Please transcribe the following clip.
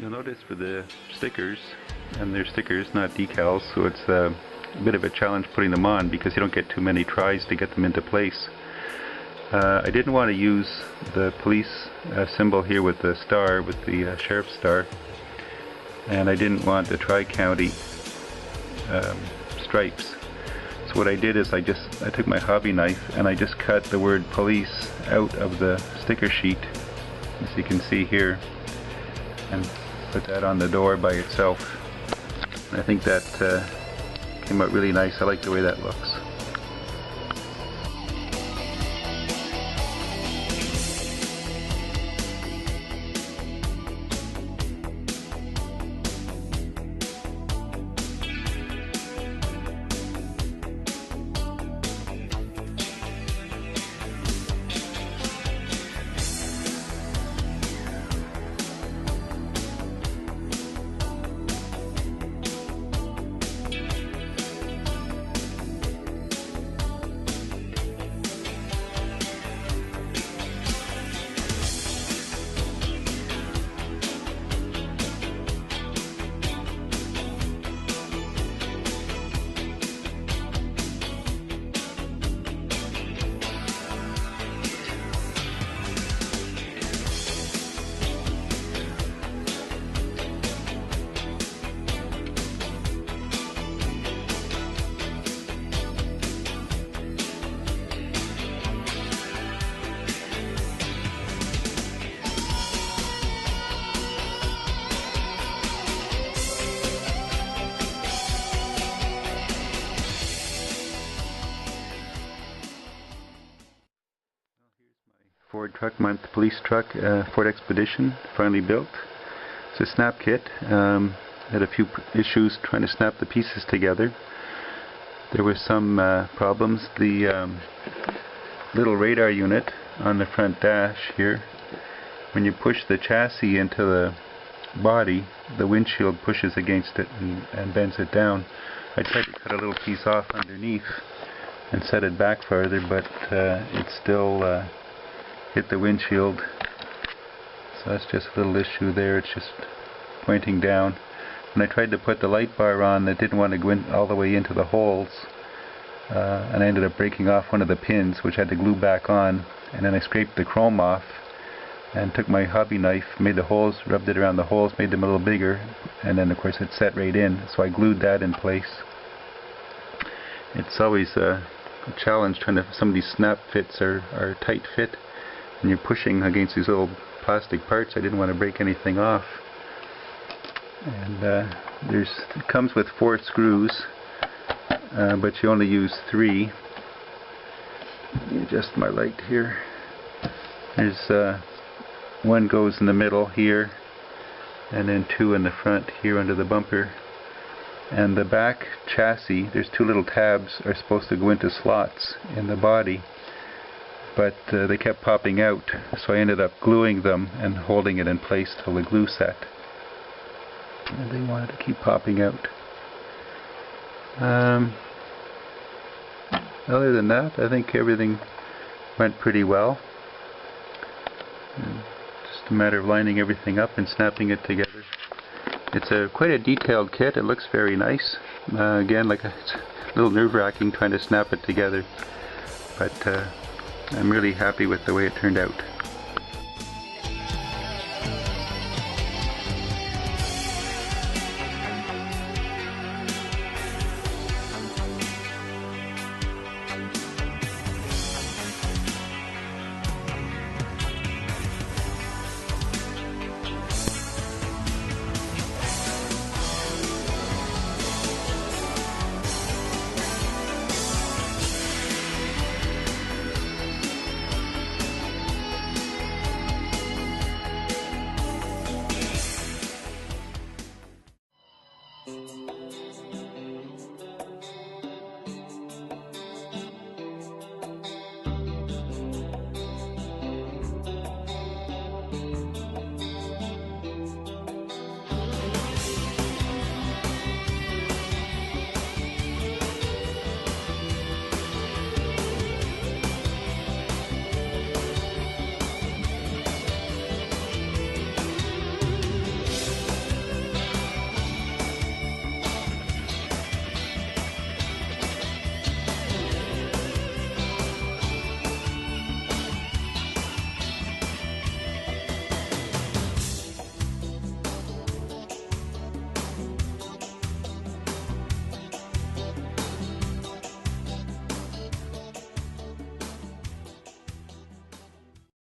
You'll notice for the stickers, and they're stickers, not decals, so it's a bit of a challenge putting them on because you don't get too many tries to get them into place. I didn't want to use the police symbol here with the star, with the sheriff's star, and I didn't want the tri-county stripes. So what I did is I took my hobby knife and I just cut the word police out of the sticker sheet, as you can see here, and put that on the door by itself. And I think that came out really nice. I like the way that looks. Ford truck, my police truck, Ford Expedition, finally built. It's a snap kit. Had a few issues trying to snap the pieces together. There were some problems. The little radar unit on the front dash here, when you push the chassis into the body, the windshield pushes against it and bends it down. I tried to cut a little piece off underneath and set it back farther, but it still hit the windshield, so that's just a little issue there. It's just pointing down. When I tried to put the light bar on, it didn't want to go in all the way into the holes, and I ended up breaking off one of the pins, which I had to glue back on, and then I scraped the chrome off and took my hobby knife, made the holes, rubbed it around the holes, made them a little bigger, and then of course it set right in, so I glued that in place. It's always a challenge trying to, some of these snap fits are tight fit, and you're pushing against these little plastic parts. I didn't want to break anything off. And it comes with 4 screws, but you only use 3. Let me adjust my light here. There's one goes in the middle here, and then 2 in the front here under the bumper. And the back chassis, there's 2 little tabs, are supposed to go into slots in the body, but they kept popping out, so I ended up gluing them and holding it in place till the glue set. And they wanted to keep popping out. Other than that, I think everything went pretty well. Just a matter of lining everything up and snapping it together. It's quite a detailed kit. It looks very nice. Again, it's a little nerve-wracking trying to snap it together, but I'm really happy with the way it turned out.